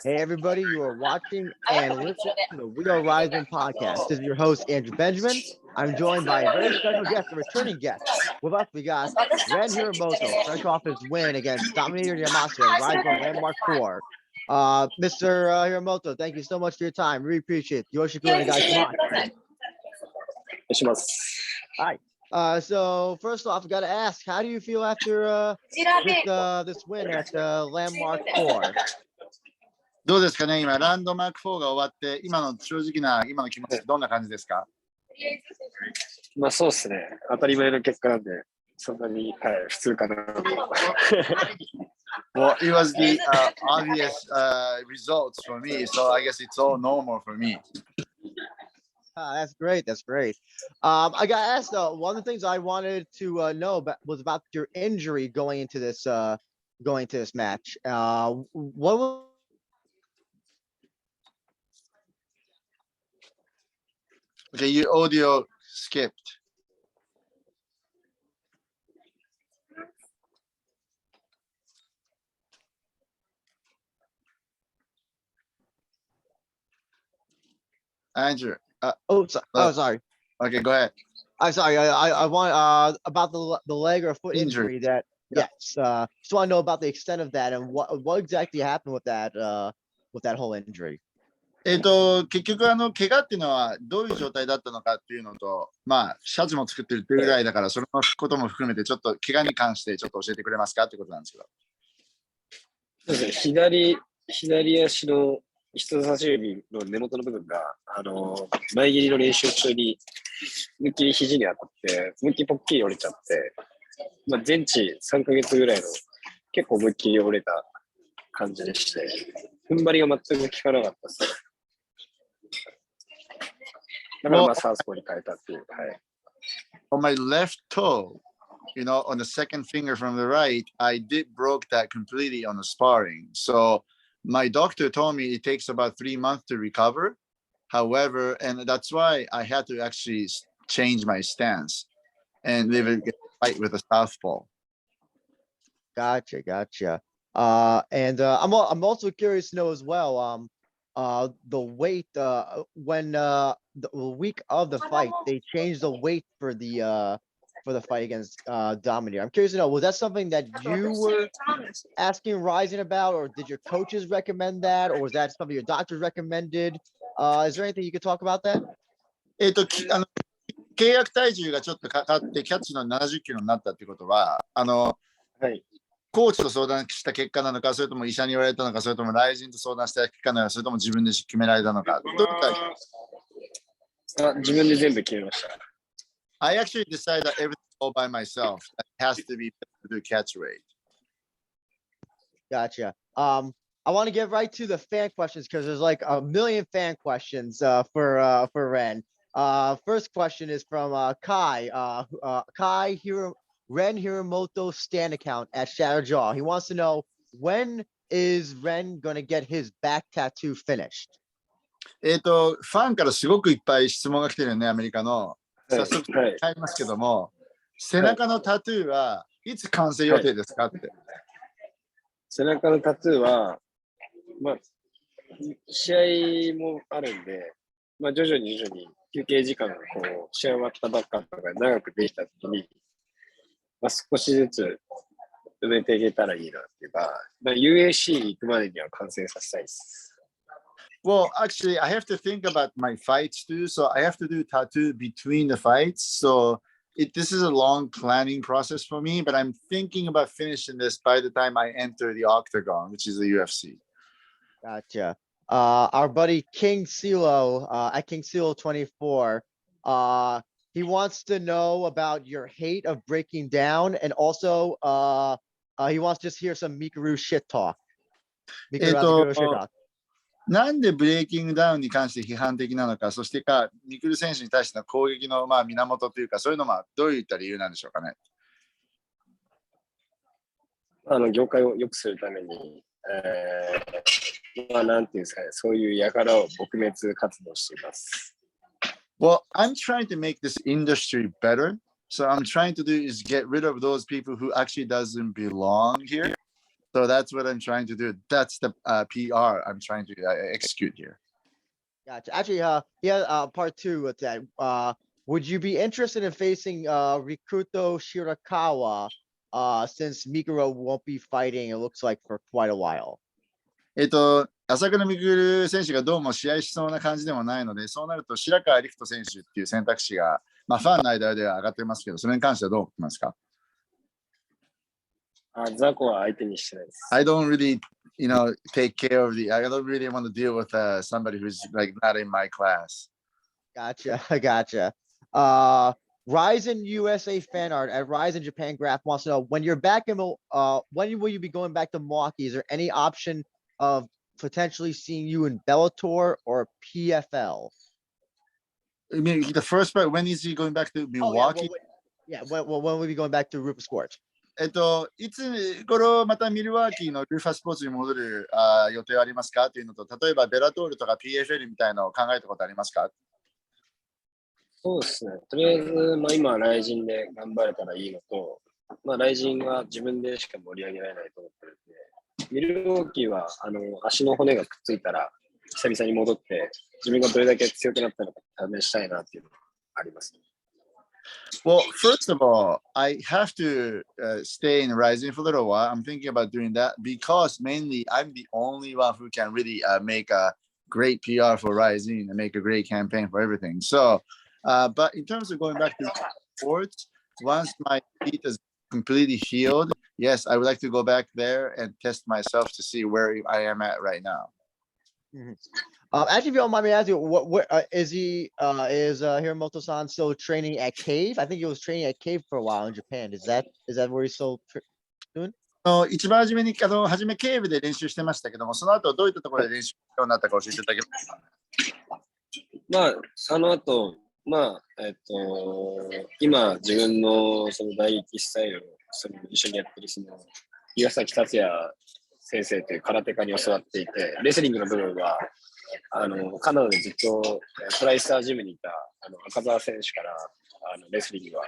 Hey, everybody, you are watching and listening to the We Are Ryzen podcast. This is your host, Andrew Benjamin. I'm joined by a very special guest, a returning guest. With us, we got Ren Hiramoto, fresh off his win against Dominator Yamasu at RIZIN Landmark 4. Mr. Hiramoto, thank you so much for your time. Really appreciate it. Yoshikura Nagaishimasu. Hi. So first off, I got to ask, how do you feel after this win at Landmark 4? どうですかね、今、ランドマーク4が終わって、今の正直な今の気持ち、どんな感じですか？まあそうですね。当たり前の結果なんで、そんなに、はい、普通かな。Well, it was the obvious results for me, so I guess it's all normal for me. That's great. That's great. I got asked one of the things I wanted to know was about your injury going into this match. What was Okay, your audio skipped. Andrew. Sorry. Okay, go ahead. I'm sorry. I want about the leg or foot injury that. Yeah. Yes. Just want to know about the extent of that and what exactly happened with that whole injury. 結局怪我っていうのはどういう状態だったのかっていうのと、まあシャツも作ってるっていうぐらいだから、そのことも含めてちょっと怪我に関してちょっと教えてくれますかってことなんですけど。そうですね。左足の人差し指の根元の部分が前蹴りの練習中に思いっきり肘に当たって思いっきりポッキリ折れちゃって、まあ、全治3ヶ月ぐらいの結構思いっきり折れた感じでして、踏ん張りが全く効かなかったですね。だからまあサウスポーに変えたっていう。はい。On my left toe, you know, on the second finger from the right, I did broke that completely on the sparring. So my doctor told me it takes about 3 months to recover. However, and that's why I had to actually change my stance and live a fight with a southpaw. Gotcha. And I'm also curious to know as well. The weight when the week of the fight, they changed the weight for the fight against Dominator. I'm curious to know, was that something that you were asking Ryzen about, or did your coaches recommend that, or was that something your doctors recommended? Is there anything you could talk about that? 契約体重がちょっとかかってキャッチの70キロになったってことは、はい。コーチと相談した結果なのか、それとも医者に言われたのか、それともライジンと相談した結果なのか、それとも自分で決められたのか。自分で全部決めました。I actually decided that everything all by myself. It has to be to do catch rate. Gotcha. I want to get right to the fan questions because there's like a million fan questions for Ren. First question is from Kai. Ren Hiramoto Stan account at Shatterjaw. He wants to know, when is Ren going to get his back tattoo finished? ファンからすごくいっぱい質問が来てるよね、アメリカの。早速入りますけども、背中のタトゥーはいつ完成予定ですかって。背中のタトゥーは、まあ、試合もあるんで、まあ、徐々に休憩時間が試合終わったばっかとか長くできたときに、まあ、少しずつ埋めていけたらいいなっていうか、まあ、UAC 行くまでには完成させたいです。Well, actually, I have to think about my fights too. So I have to do tattoo between the fights. So this is a long planning process for me, but I'm thinking about finishing this by the time I enter the octagon, which is the UFC. Gotcha. Our buddy King Silo at King Silo 24. He wants to know about your hate of breaking down, and also he wants to just hear some Mikuru shit talk. Mikuru Asakura shit talk. なんでブレイキングダウンに関して批判的なのか、そしてミクル選手に対しての攻撃の源というか、そういうのはどういった理由なんでしょうかね。業界を良くするために、まあなんていうんですかね、そういう輩を撲滅活動しています。Well, I'm trying to make this industry better. So I'm trying to do is get rid of those people who actually doesn't belong here. So that's what I'm trying to do. That's the PR I'm trying to execute here. Gotcha. Actually, yeah, part two with that. Would you be interested in facing Rikuto Shirakawa since Mikuru won't be fighting, it looks like, for quite a while? 朝倉未来選手がどうも試合しそうな感じでもないので、そうなると白川陸斗選手っていう選択肢が、まあ、ファンの間では上がってますけど、それに関してはどう思いますか？ザコは相手にしてないです。I don't really, take care of I don't really want to deal with somebody who's like not in my class. Gotcha. Gotcha. Ryzen USA fan art at Ryzen Japan Graph wants to know, when you're back in, when will you be going back to Milwaukee? Is there any option of potentially seeing you in Bellator or PFL? I mean, the first part, when is he going back to Milwaukee? When will we be going back to Rupa Sports? いつ頃またミルワーキーのルーファスポーツに戻る予定はありますかっていうのと、例えばベラトールとか PFL みたいなのを考えたことありますか？そうですね。とりあえず、今、ライジンで頑張れたらいいのと、ライジンは自分でしか盛り上げられないと思ってるんで、ミルウォーキーは足の骨がくっついたら、久々に戻って、自分がどれだけ強くなったのか試したいなっていうのがあります。Well, first of all, I have to stay in Ryzen for a little while. I'm thinking about doing that because mainly I'm the only one who can really make a great PR for Ryzen and make a great campaign for everything. So, but in terms of going back to sports, once my feet is completely healed, yes, I would like to go back there and test myself to see where I am at right now. Mm-hmm. Actually, if you don't mind me asking, what is Hiramoto-san still training at Cave? I think he was training at Cave for a while in Japan. Is that where he's still doing? 一番初めに初め警部で練習してましたけども、その後どういったところで練習するようになったか教えていただけますか？その後、今自分のその打撃スタイルを一緒にやってる岩崎達也先生という空手家に教わっていて、レスリングの部分はカナダでずっとトライスタージムにいた赤澤選手からレスリングは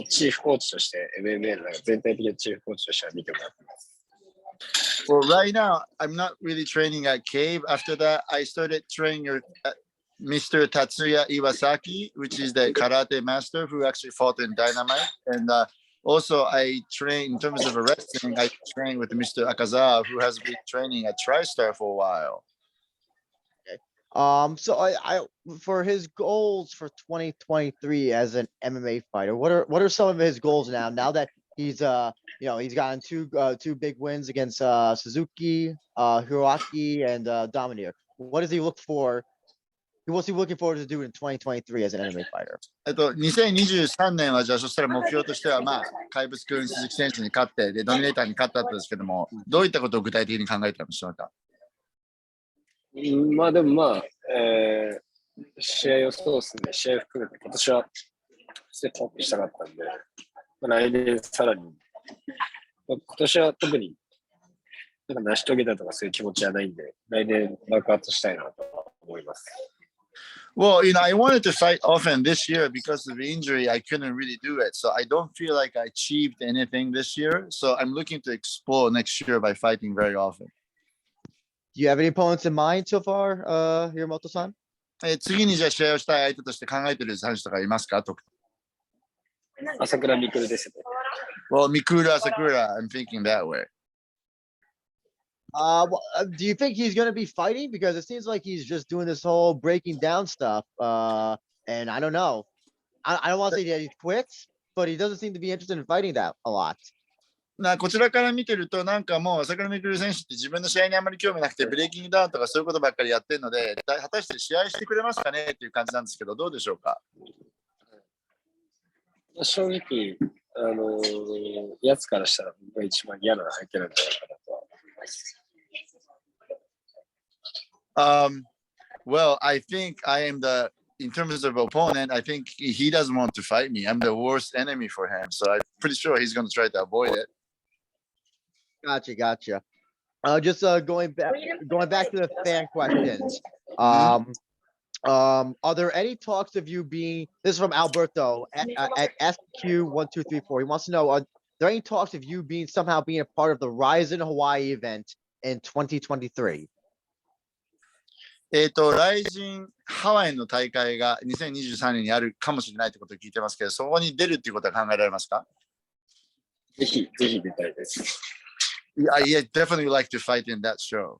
チーフコーチとして MMA の全体的なチーフコーチとしては見てもらってます。Well, right now, I'm not really training at Cave. After that, I started training at Mr. Tatsuya Iwasaki, which is the karate master who actually fought in Dynamite. And also, I train in terms of wrestling. I train with Mr. Akazawa, who has been training at TriStar for a while. So I for his goals for 2023 as an MMA fighter, what are some of his goals now that he's he's gotten two big wins against Suzuki, Hiroaki, and Dominator? What does he look for? What's he looking forward to do in 2023 as an MMA fighter? 2023年はじゃあそしたら目標としては怪物君鈴木選手に勝ってでドミネーターに勝ったんですけども、どういったことを具体的に考えていましたか？でも試合をそうですね、試合含めて今年はステップアップしたかったんで、来年さらに、今年は特に成し遂げたとかそういう気持ちはないんで、来年爆発したいなと思います。Well, I wanted to fight often this year because of the injury. I couldn't really do it. So I don't feel like I achieved anything this year. So I'm looking to explore next year by fighting very often. Do you have any opponents in mind so far, Hiramoto-san? 次にじゃあ試合をしたい相手として考えている選手とかいますか？朝倉未来ですね。Well, Mikuru Asakura, I'm thinking that way. Do you think he's going to be fighting? Because it seems like he's just doing this whole breaking down stuff. And I don't know. I don't want to say that he quits, but he doesn't seem to be interested in fighting that a lot. こちらから見てるとなんかもう朝倉未来選手って自分の試合にあまり興味なくてブレイキングダウンとかそういうことばっかりやってるので果たして試合してくれますかねっていう感じなんですけどどうでしょうか？正直やつからしたら僕が一番嫌な相手なんじゃないかなとは思います。Well, I think I am in terms of opponent, I think he doesn't want to fight me. I'm the worst enemy for him. So I'm pretty sure he's going to try to avoid it. Gotcha. Just going back to the fan questions. Are there any talks of you being, this is from Alberto at SQ1234. He wants to know, there any talks of you somehow being a part of the RIZIN Hawaii event in 2023? ライジンハワイの大会が2023年にあるかもしれないということを聞いてますけど、そこに出るっていうことは考えられますか？ぜひ出たいです。Yeah, definitely like to fight in that show.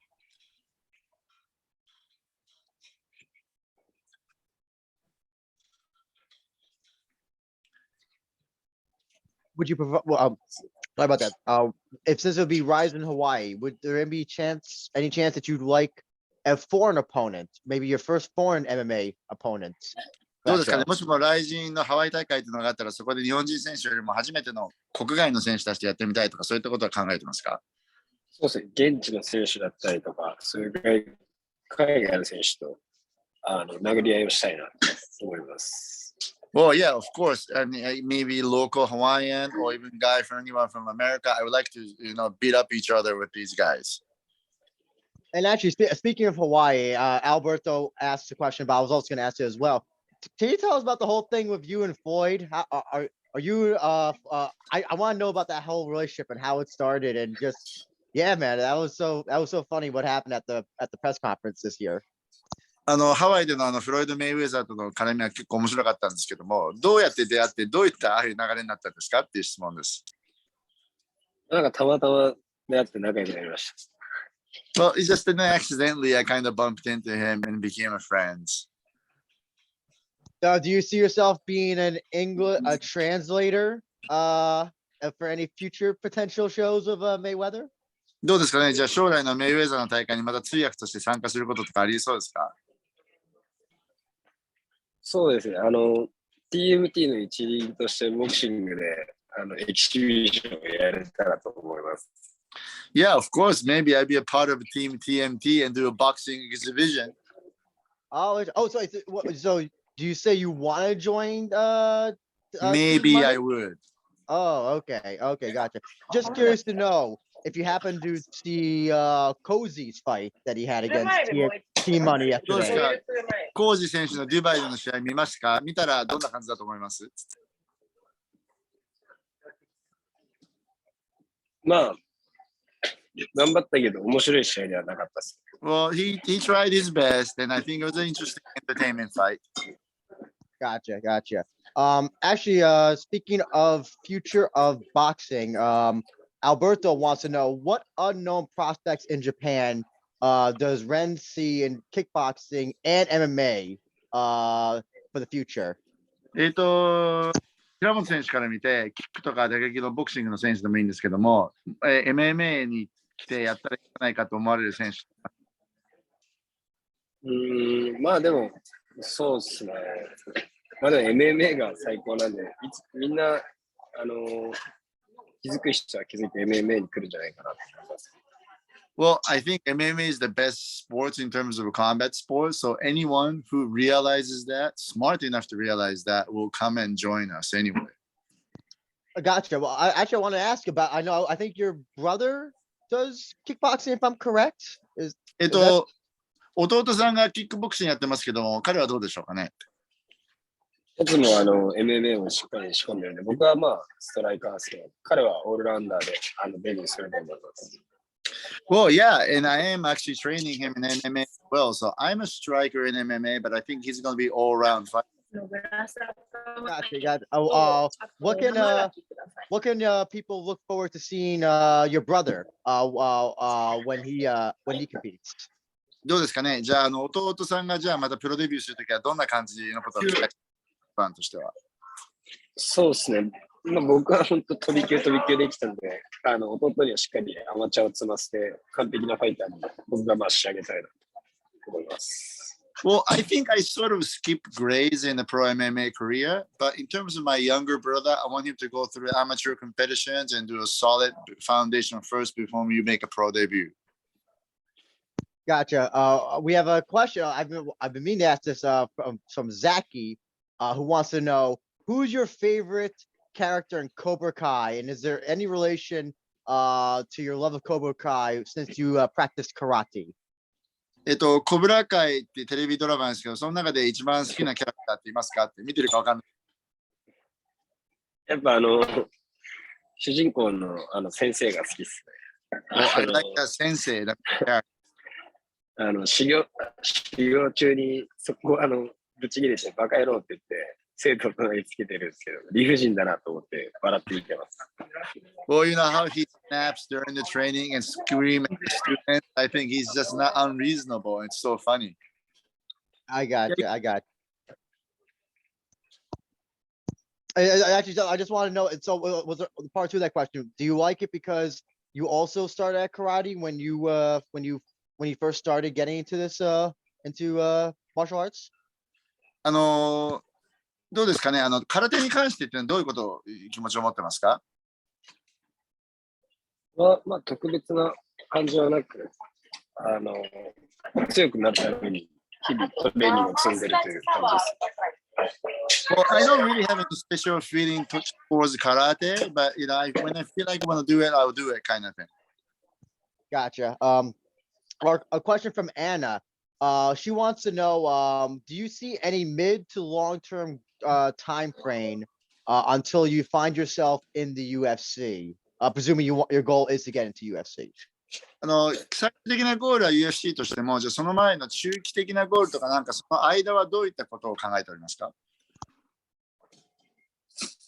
Would you prefer? Well, sorry about that. If since it would be RIZIN Hawaii, would there be any chance that you'd like a foreign opponent, maybe your first foreign MMA opponent? どうですかね、もしもライジンのハワイ大会というのがあったら、そこで日本人選手よりも初めての国外の選手たちとやってみたいとか、そういったことは考えてますか？そうですね、現地の選手だったりとか、そういう海外の選手と殴り合いをしたいなと思います。Well, yeah, of course. I mean, maybe local Hawaiian or even guy from anyone from America. I would like to, beat up each other with these guys. And actually, speaking of Hawaii, Alberto asked a question, but I was also going to ask you as well. Can you tell us about the whole thing with you and Floyd? How are you? I want to know about that whole relationship and how it started, and just yeah, man, that was so funny. What happened at the press conference this year? ハワイでのフロイド・メイウェザーとの絡みは結構面白かったんですけども、どうやって出会って、どういったああいう流れになったんですかっていう質問です。なんかたまたま出会って仲良くなりました。Well, it's just accidentally I kind of bumped into him and became a friend. Do you see yourself being a translator for any future potential shows of Mayweather? どうですかね、じゃあ将来のメイウェザーの大会にまた通訳として参加することとかありそうですか？そうですね、TMT の一員としてボクシングでエキシビジョンをやれたらと思います。Yeah, of course. Maybe I'd be a part of Team TMT and do a boxing exhibition. So do you say you want to join? Maybe I would. Oh, okay, gotcha. Just curious to know if you happen to see Cozy's fight that he had against Team Money どうです yesterday. か？コージ選手のデュバイでの試合見ましたか？見たらどんな感じだと思います？まあ、頑張ったけど面白い試合ではなかったです。Well, he tried his best, and I think it was an interesting entertainment fight. Gotcha. Actually, speaking of future of boxing, Alberto wants to know what unknown prospects in Japan does Ren see in kickboxing and MMA for the future? 平本選手から見て、キックとか打撃のボクシングの選手でもいいんですけども、MMA に来てやったらいいんじゃないかと思われる選手。まあでも、そうですね。まあでも MMA が最高なんで、みんな、気づく人は気づいて MMA に来るんじゃないかなと思います。Well, I think MMA is the best sports in terms of a combat sport. So anyone who realizes that, smart enough to realize that, will come and join us anyway. Gotcha. Well, I want to ask about. I think your brother does kickboxing, if I'm correct. 弟さんがキックボクシングやってますけども、彼はどうでしょうかね。いつもMMA をしっかり仕込んでるんで、僕はまあストライカーですけど、彼はオールラウンダーでデビューすると思います。Well, yeah, and I am actually training him in MMA as well. So I'm a striker in MMA, but I think he's going to be all-round fighter. Gotcha. What can people look forward to seeing your brother when he competes? どうですかね。じゃあ弟さんがじゃあまたプロデビューするときはどんな感じのことを期待してファンとしては。そうですね。僕は本当飛び級できたんで、弟にはしっかりアマチュアを積ませて、完璧なファイターに僕が仕上げたいなと思います。Well, I think I sort of skipped grades in the pro MMA career, but in terms of my younger brother, I want him to go through amateur competitions and do a solid foundation first before you make a pro debut. Gotcha. We have a question. I've been meaning to ask this from Zaki, who wants to know who's your favorite character in Cobra Kai, and is there any relation to your love of Cobra Kai since you practiced karate? コブラ会ってテレビドラマですけど、その中で一番好きなキャラクターっていますかって見てるかわかんない。やっぱ主人公の先生が好きっすね。I like that sensei. That, 修行中にそこぶち切れてバカ野郎って言って生徒を投げつけてるんですけど、理不尽だなと思って笑って見てます。well, you know how he snaps during the training and scream at the students. I think he's just not unreasonable. It's so funny. I got you. I got you. I just want to know. So, was there part two of that question? Do you like it because you also started at karate when you first started getting into this martial arts? どうですかね、空手に関してってどういうことを気持ちを持ってますか？まあ、特別な感じはなく、強くなるために日々トレーニングを積んでるという感じです。Well, I don't really have any special feeling towards karate, but you know, when I feel like I want to do it, I'll do it, kind of thing. Gotcha. A question from Anna. She wants to know, do you see any mid to long-term time frame until you find yourself in the UFC? Presuming your goal is to get into UFC. 最終的なゴールは UFC としても、じゃあその前の中期的なゴールとか、なんかその間はどういったことを考えておりますか？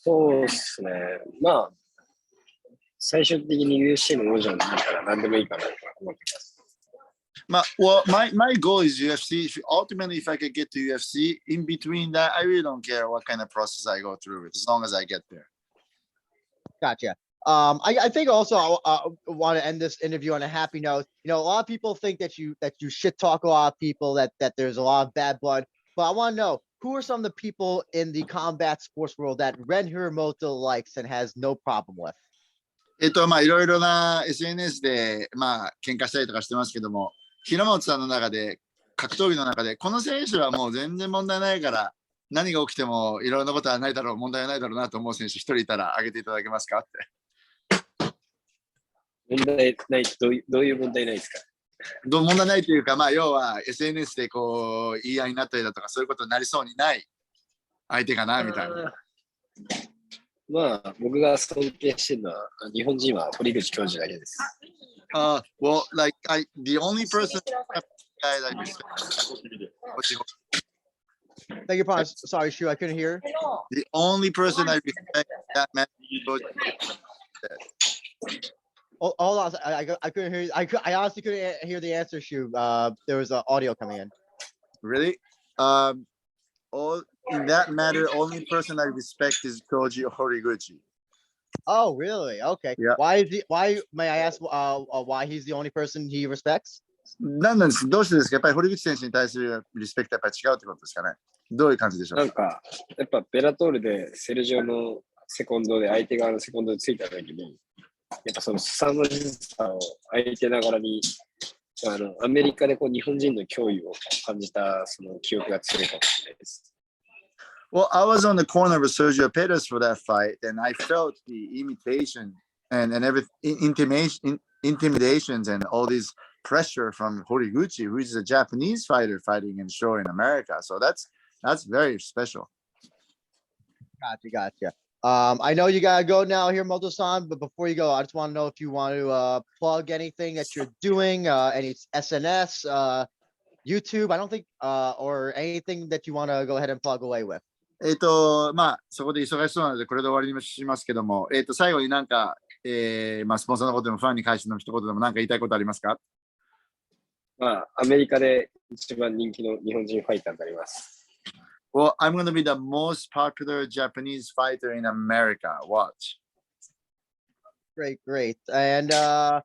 そうですね。まあ、最終的に UFC の王者になったら何でもいいかなと思ってます。Well, my goal is UFC. Ultimately, if I could get to UFC, in between that, I really don't care what kind of process I go through, as long as I get there. Gotcha. I think also I want to end this interview on a happy note. You know, a lot of people think that you shit talk a lot of people, that there's a lot of bad blood. But I want to know, who are some of the people in the combat sports world that Ren Hiramoto likes and has no problem with? いろいろな SNS で、喧嘩したりとかしてますけども、平本さんの中で、格闘技の中で、この選手はもう全然問題ないから、何が起きてもいろんなことはないだろう、問題はないだろうなと思う選手一人いたら挙げていただけますかって。問題ない、どういう問題ないですか？問題ないというか、要は SNS でこう言い合いになったりだとか、そういうことになりそうにない相手かなみたいな。僕が尊敬してるのは、日本人は堀口教授だけです。Well, like the only person guy that respect. Thank you, pardon. Sorry, Shu, I couldn't hear. The only person I respect that man. Hold on, I couldn't hear. I honestly couldn't hear the answer, Shu. There was audio coming in. Really? In that matter, only person I respect is Koji Horiguchi. Oh, really? Okay. Yeah. Why may I ask why he's the only person he respects? 何なんです？どうしてですか？やっぱり堀口選手に対するリスペクトはやっぱり違うってことですかね？どういう感じでしょう？なんか、やっぱベラトールでセルジオのセコンドで相手側のセコンドについた時に、やっぱその凄まじさを相手ながらに、アメリカでこう日本人の脅威を感じたその記憶が強いかもしれないです。Well, I was on the corner with Sergio Pettis for that fight, and I felt the imitation and intimidations and all this pressure from Horiguchi, who is a Japanese fighter fighting in show in America. So that's very special. Gotcha. I know you gotta go now here, Moto-san, but before you go, I just want to know if you want to plug anything that you're doing, any SNS, YouTube, I don't think, or anything that you want to go ahead and plug away with. そこで忙しそうなので、これで終わりにしますけども、最後になんか、スポンサーのことでもファンに関しての一言でも何か言いたいことありますか？アメリカで一番人気の日本人ファイターになります。Well, I'm going to be the most popular Japanese fighter in America. Watch. Great. And yeah,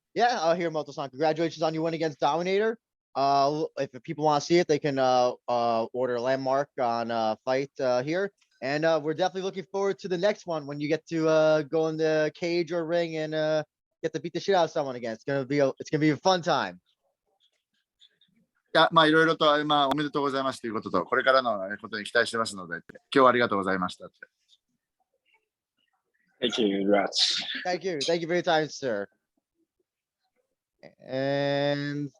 Hiramoto-san, congratulations on your win against Dominator. If people want to see it, they can order Landmark on FITE here. And we're definitely looking forward to the next one when you get to go in the cage or ring and get to beat the shit out of someone again. It's gonna be a fun time. いや、いろいろと、おめでとうございますということと、これからのことに期待してますので、今日はありがとうございました。Thank you very much. Thank you for your time, sir. And